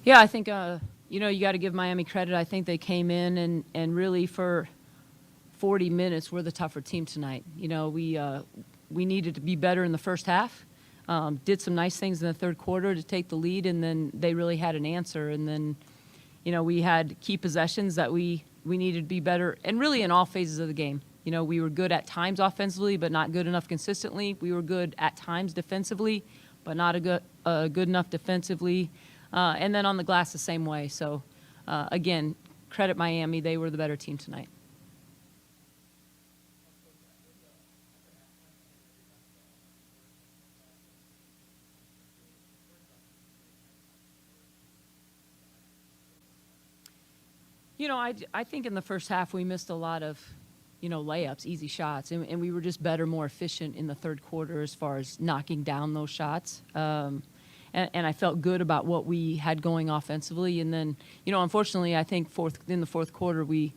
Yeah, I think, you got to give Miami credit. I think they came in and really for 40 minutes were the tougher team tonight. We needed to be better in the first half. Did some nice things in the third quarter to take the lead, and then they really had an answer. And then, we had key possessions that we needed to be better, and really in all phases of the game. We were good at times offensively, but not good enough consistently. We were good at times defensively, but not good enough defensively. And then on the glass the same way. So, again, credit Miami. They were the better team tonight. I think in the first half we missed a lot of, layups, easy shots, and we were just better, more efficient in the third quarter as far as knocking down those shots. And I felt good about what we had going offensively. And then, unfortunately, I think in the fourth quarter we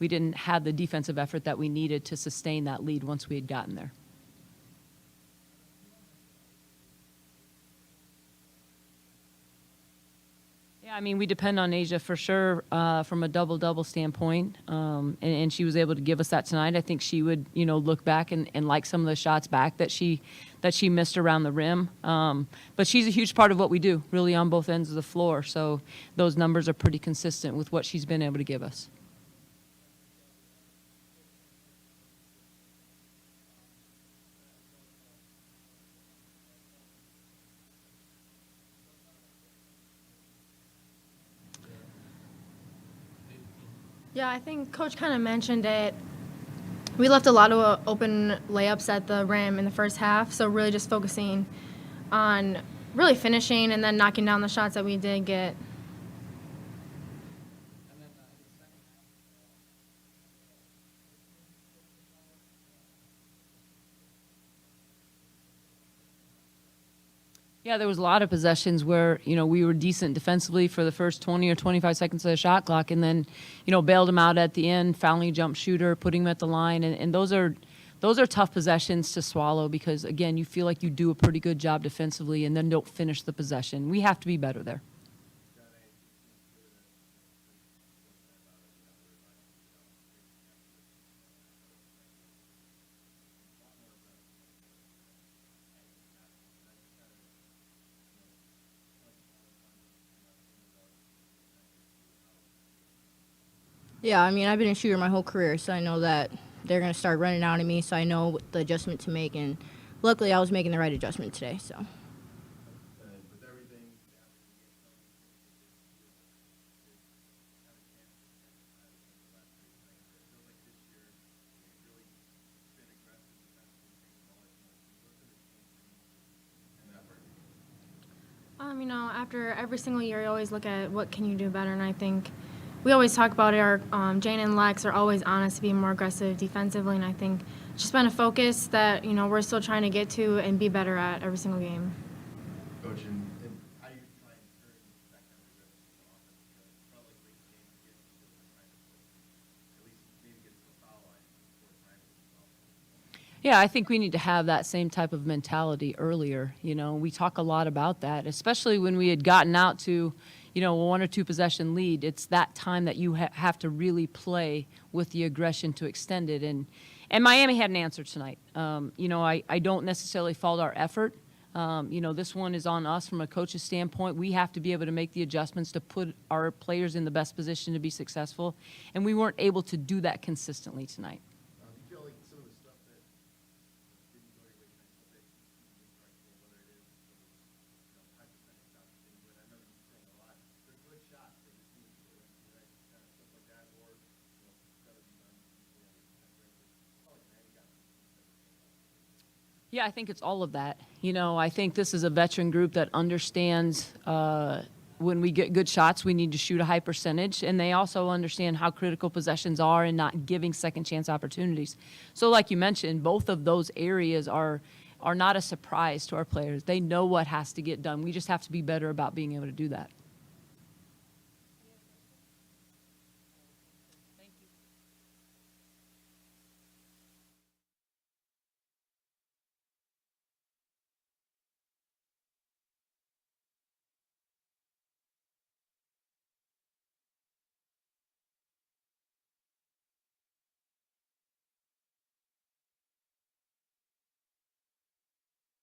didn't have the defensive effort that we needed to sustain that lead once we had gotten there. Yeah, we depend on Asia for sure from a double-double standpoint, and she was able to give us that tonight. I think she would, look back and like some of the shots back that she missed around the rim. But she's a huge part of what we do, really on both ends of the floor. So those numbers are pretty consistent with what she's been able to give us. Yeah, I think Coach kind of mentioned it. We left a lot of open layups at the rim in the first half, so really just focusing on really finishing and then knocking down the shots that we did get. Yeah, there was a lot of possessions where, we were decent defensively for the first 20 or 25 seconds of the shot clock, and then, bailed them out at the end, fouling a jump shooter, putting him at the line. And those are tough possessions to swallow because, again, you feel like you do a pretty good job defensively and then don't finish the possession. We have to be better there. Yeah, I've been a shooter my whole career, so I know that they're going to start running out of me, so I know the adjustment to make, and luckily I was making the right adjustment today. So. After every single year, you always look at what can you do better, and I think we always talk about our Jane and Lex are always on us to be more aggressive defensively, and I think it's just been a focus that we're still trying to get to and be better at every single game. Coach, and how do you try and encourage that kind of aggressiveness on offense? Because it's not like late in the game to get people that are trying to at least maybe get to the foul line before time is well. Yeah, I think we need to have that same type of mentality earlier. We talk a lot about that, especially when we had gotten out to, a 1 or 2 possession lead. It's that time that you have to really play with the aggression to extend it. And Miami had an answer tonight. I don't necessarily fault our effort. This one is on us from a coach's standpoint. We have to be able to make the adjustments to put our players in the best position to be successful. And we weren't able to do that consistently tonight. Do you feel like some of the stuff that didn't go your way tonight, stuff that you can correct, whether it is high percentage shots and things, but I remember you saying a lot, they're good shots, they just need to go in, right? Kind of stuff like that, or better be done defensively on the defensive end. I felt like Miami got some defensive. Yeah, I think it's all of that. I think this is a veteran group that understands when we get good shots, we need to shoot a high percentage, and they also understand how critical possessions are and not giving second chance opportunities. So like you mentioned, both of those areas are not a surprise to our players. They know what has to get done. We just have to be better about being able to do that.